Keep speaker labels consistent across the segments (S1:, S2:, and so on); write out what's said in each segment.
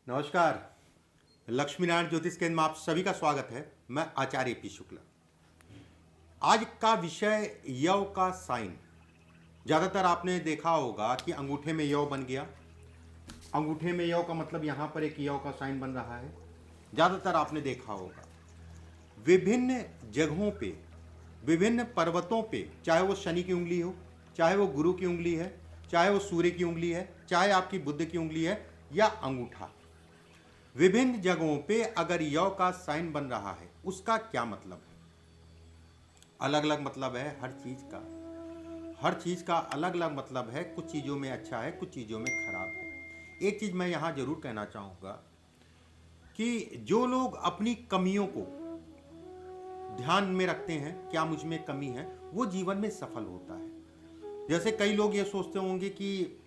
S1: नमस्कार। लक्ष्मी नारायण ज्योतिष केंद्र में आप सभी का स्वागत है। मैं आचार्य पी शुक्ला। आज का विषय यव का साइन। ज़्यादातर आपने देखा होगा कि अंगूठे में यव बन गया। अंगूठे में यव का मतलब यहाँ पर एक यव का साइन बन रहा है। ज़्यादातर आपने देखा होगा विभिन्न जगहों पे, विभिन्न पर्वतों पे, चाहे वो शनि की उंगली हो, चाहे वो गुरु की उंगली है, चाहे वो सूर्य की उंगली है, चाहे आपकी बुध की उंगली है या अंगूठा, विभिन्न जगहों पे अगर यव का साइन बन रहा है उसका क्या मतलब है। अलग अलग मतलब है हर चीज़ का अलग अलग मतलब है। कुछ चीज़ों में अच्छा है, कुछ चीज़ों में खराब है। एक चीज़ मैं यहाँ जरूर कहना चाहूँगा कि जो लोग अपनी कमियों को ध्यान में रखते हैं, क्या मुझ में कमी है, वो जीवन में सफल होता है। जैसे कई लोग ये सोचते होंगे कि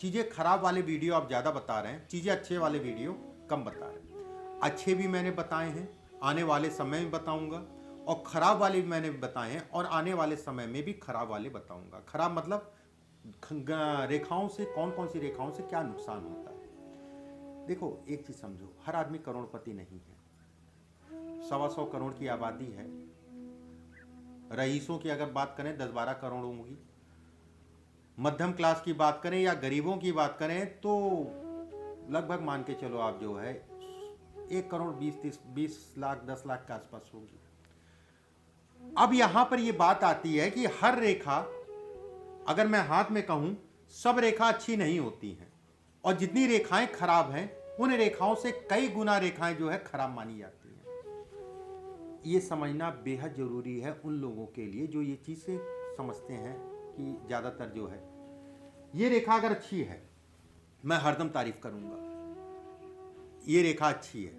S1: चीज़ें खराब वाले वीडियो आप ज़्यादा बता रहे हैं, चीज़ें अच्छे वाले वीडियो कम बता रहे हैं। अच्छे भी मैंने बताए हैं, आने वाले समय में बताऊंगा, और ख़राब वाले भी मैंने बताए हैं और आने वाले समय में भी खराब वाले बताऊंगा। खराब मतलब रेखाओं से, कौन कौन सी रेखाओं से क्या नुकसान होता है। देखो एक चीज़ समझो, हर आदमी करोड़पति नहीं है। 125 करोड़ की आबादी है। रईसों की अगर बात करें 10-12 करोड़ होंगी। मध्यम क्लास की बात करें या गरीबों की बात करें तो लगभग मान के चलो आप जो है 1 करोड़ 20 लाख 10 लाख के आसपास होगी। अब यहां पर ये बात आती है कि हर रेखा, अगर मैं हाथ में कहूं, सब रेखा अच्छी नहीं होती हैं, और जितनी रेखाएं खराब हैं उन रेखाओं से कई गुना रेखाएं जो है खराब मानी जाती हैं। ये समझना बेहद जरूरी है उन लोगों के लिए जो ये चीज़ें समझते हैं कि ज़्यादातर जो है ये रेखा अगर अच्छी है मैं हरदम तारीफ करूंगा, ये रेखा अच्छी है,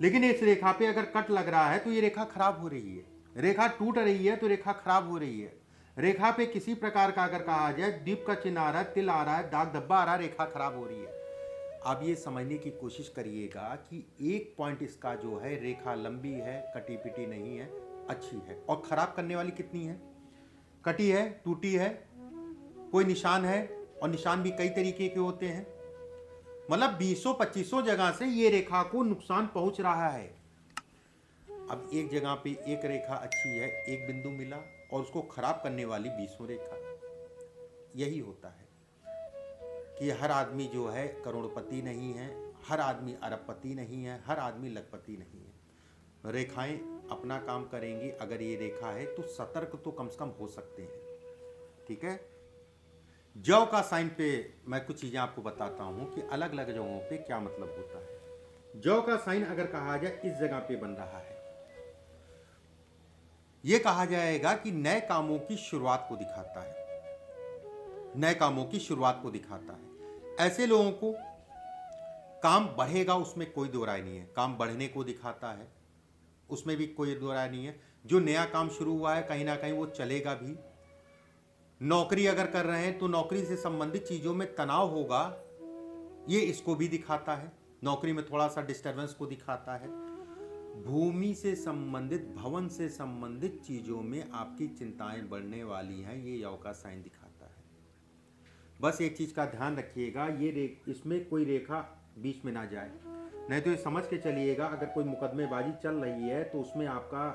S1: लेकिन इस रेखा पे अगर कट लग रहा है तो ये रेखा खराब हो रही है। रेखा टूट रही है तो रेखा खराब हो रही है। रेखा पे किसी प्रकार का अगर कहा जाए दीप का चिन्ह आ रहा है, तिल आ रहा है, दाग धब्बा आ रहा है, रेखा खराब हो रही है। आप ये समझने की कोशिश करिएगा कि एक पॉइंट इसका जो है रेखा लंबी है, कटी पिटी नहीं है, अच्छी है। और खराब करने वाली कितनी है? कटी है, टूटी है, कोई निशान है, और निशान भी कई तरीके के होते हैं। मतलब 20-25 जगह से ये रेखा को नुकसान पहुंच रहा है। अब एक जगह पे एक रेखा अच्छी है, एक बिंदु मिला, और उसको खराब करने वाली 20 रेखा। यही होता है कि हर आदमी जो है करोड़पति नहीं है, हर आदमी अरबपति नहीं है, हर आदमी लखपति नहीं है। रेखाएं अपना काम करेंगी। अगर ये रेखा है तो सतर्क तो कम से कम हो सकते हैं। ठीक है। जव का साइन पे मैं कुछ चीज़ें आपको बताता हूं कि अलग अलग जगहों पे क्या मतलब होता है। जव का साइन अगर कहा जाए इस जगह पे बन रहा है, यह कहा जाएगा कि नए कामों की शुरुआत को दिखाता है। नए कामों की शुरुआत को दिखाता है। ऐसे लोगों को काम बढ़ेगा, उसमें कोई दो राय नहीं है। काम बढ़ने को दिखाता है, उसमें भी कोई दो राय नहीं है। जो नया काम शुरू हुआ है कहीं ना कहीं वो चलेगा भी। नौकरी अगर कर रहे हैं तो नौकरी से संबंधित चीज़ों में तनाव होगा, ये इसको भी दिखाता है। नौकरी में थोड़ा सा डिस्टर्बेंस को दिखाता है। भूमि से संबंधित, भवन से संबंधित चीज़ों में आपकी चिंताएं बढ़ने वाली हैं, ये यव का साइन दिखाता है। बस एक चीज़ का ध्यान रखिएगा, ये इसमें कोई रेखा बीच में ना जाए, नहीं तो ये समझ के चलिएगा अगर कोई मुकदमेबाजी चल रही है तो उसमें आपका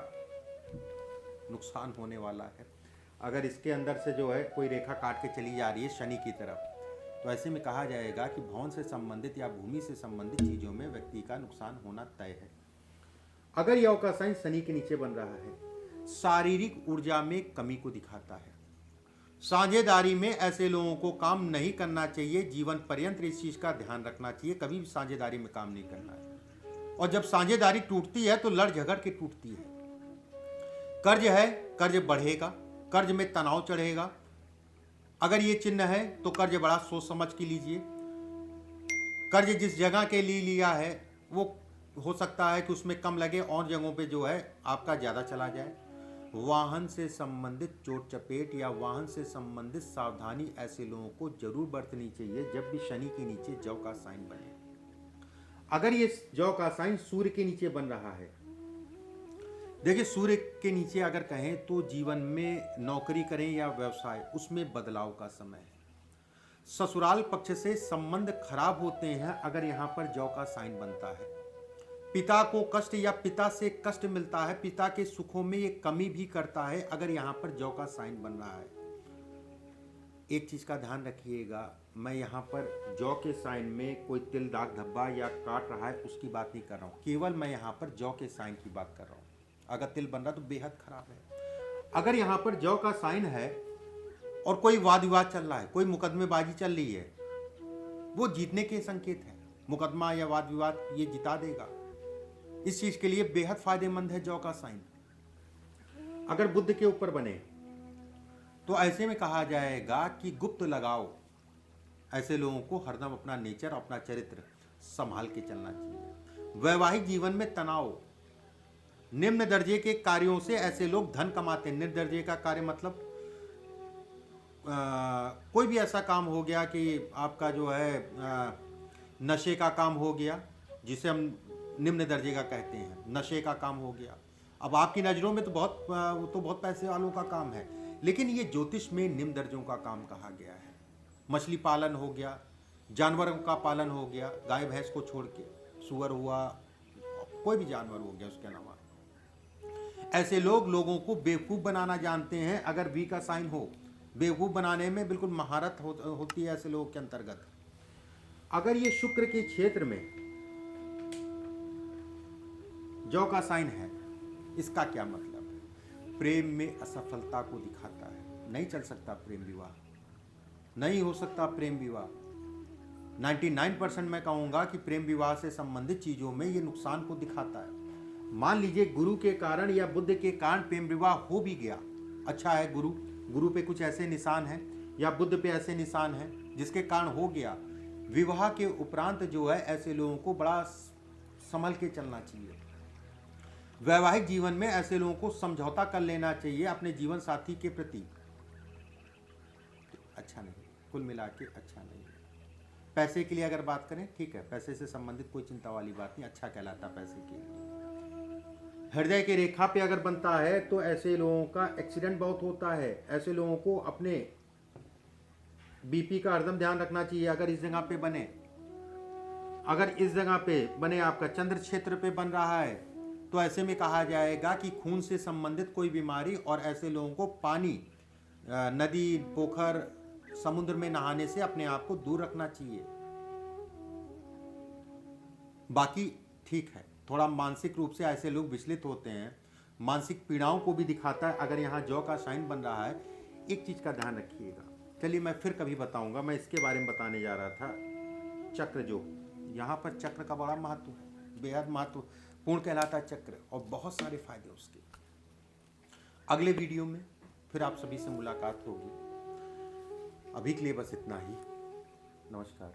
S1: नुकसान होने वाला है। अगर इसके अंदर से जो है कोई रेखा काट के चली जा रही है शनि की तरफ, तो ऐसे में कहा जाएगा कि भवन से संबंधित या भूमि से संबंधित चीज़ों में व्यक्ति का नुकसान होना तय है। अगर यव का साइन शनि के नीचे बन रहा है, शारीरिक ऊर्जा में कमी को दिखाता है। साझेदारी में ऐसे लोगों को काम नहीं करना चाहिए। जीवन पर्यंत इस चीज़ का ध्यान रखना चाहिए, कभी भी साझेदारी में काम नहीं करना है। और जब साझेदारी टूटती है तो लड़ झगड़ के टूटती है। कर्ज है, कर्ज बढ़ेगा, कर्ज में तनाव चढ़ेगा। अगर ये चिन्ह है तो कर्ज बड़ा सोच समझ के लीजिए। कर्ज जिस जगह के लिए लिया है वो हो सकता है कि उसमें कम लगे, और जगहों पे जो है आपका ज़्यादा चला जाए। वाहन से संबंधित चोट चपेट या वाहन से संबंधित सावधानी ऐसे लोगों को जरूर बरतनी चाहिए जब भी शनि के नीचे जव का साइन बने। अगर ये जव का साइन सूर्य के नीचे बन रहा है, देखिए सूर्य के नीचे अगर कहें तो जीवन में नौकरी करें या व्यवसाय, उसमें बदलाव का समय है। ससुराल पक्ष से संबंध खराब होते हैं अगर यहाँ पर जौ का साइन बनता है। पिता को कष्ट या पिता से कष्ट मिलता है, पिता के सुखों में ये कमी भी करता है अगर यहाँ पर जौ का साइन बन रहा है। एक चीज का ध्यान रखिएगा, मैं यहाँ पर जौ के साइन में कोई तिल दाग धब्बा या काट रहा है उसकी बात नहीं कर रहा हूँ, केवल मैं यहाँ पर जौ के साइन की बात कर रहा हूँ। अगर तिल बन रहा तो बेहद खराब है। अगर यहाँ पर जौ का साइन है और कोई वाद विवाद चल रहा है, कोई मुकदमेबाजी चल रही है, वो जीतने के संकेत है। मुकदमा या वाद विवाद ये जिता देगा। इस चीज के लिए बेहद फायदेमंद है जौ का साइन। अगर बुध के ऊपर बने तो ऐसे में कहा जाएगा कि गुप्त लगाओ। ऐसे लोगों को हरदम अपना नेचर, अपना चरित्र संभाल के चलना चाहिए। वैवाहिक जीवन में तनाव, निम्न दर्जे के कार्यों से ऐसे लोग धन कमाते हैं। निम्न दर्जे का कार्य मतलब कोई भी ऐसा काम हो गया कि आपका जो है नशे का काम हो गया, जिसे हम निम्न दर्जे का कहते हैं, नशे का काम हो गया। अब आपकी नज़रों में तो बहुत पैसे वालों का काम है, लेकिन ये ज्योतिष में निम्न दर्जों का काम कहा गया है। मछली पालन हो गया, जानवरों का पालन हो गया, गाय भैंस को छोड़ के, सुअर हुआ, कोई भी जानवर हो गया उसके अलावा। ऐसे लोग लोगों को बेवकूफ़ बनाना जानते हैं। अगर वी का साइन हो, बेवकूफ़ बनाने में बिल्कुल महारत होती है ऐसे लोगों के अंतर्गत। अगर ये शुक्र के क्षेत्र में जौ का साइन है, इसका क्या मतलब है? प्रेम में असफलता को दिखाता है। नहीं चल सकता प्रेम विवाह, नहीं हो सकता प्रेम विवाह। 99% मैं कहूँगा कि प्रेम विवाह से संबंधित चीज़ों में ये नुकसान को दिखाता है। मान लीजिए गुरु के कारण या बुध के कारण प्रेम विवाह हो भी गया, अच्छा है, गुरु पे कुछ ऐसे निशान हैं या बुध पे ऐसे निशान हैं जिसके कारण हो गया। विवाह के उपरांत जो है ऐसे लोगों को बड़ा संभल के चलना चाहिए। वैवाहिक जीवन में ऐसे लोगों को समझौता कर लेना चाहिए अपने जीवन साथी के प्रति। अच्छा नहीं, कुल मिला के अच्छा नहीं। पैसे के लिए अगर बात करें, ठीक है, पैसे से संबंधित कोई चिंता वाली बात नहीं, अच्छा कहलाता पैसे के लिए। हृदय के रेखा पे अगर बनता है तो ऐसे लोगों का एक्सीडेंट बहुत होता है। ऐसे लोगों को अपने बीपी का हरदम ध्यान रखना चाहिए। अगर इस जगह पे बने, अगर इस जगह पे बने, आपका चंद्र क्षेत्र पे बन रहा है, तो ऐसे में कहा जाएगा कि खून से संबंधित कोई बीमारी, और ऐसे लोगों को पानी, नदी, पोखर, समुद्र में नहाने से अपने आप को दूर रखना चाहिए। बाकी ठीक है, थोड़ा मानसिक रूप से ऐसे लोग विचलित होते हैं, मानसिक पीड़ाओं को भी दिखाता है अगर यहाँ जौ का साइन बन रहा है। एक चीज का ध्यान रखिएगा, चलिए मैं फिर कभी बताऊंगा, मैं इसके बारे में बताने जा रहा था। चक्र, जो यहाँ पर चक्र का बड़ा महत्व है, बेहद महत्वपूर्ण कहलाता है चक्र, और बहुत सारे फायदे उसके। अगले वीडियो में फिर आप सभी से मुलाकात होगी। अभी के लिए बस इतना ही। नमस्कार।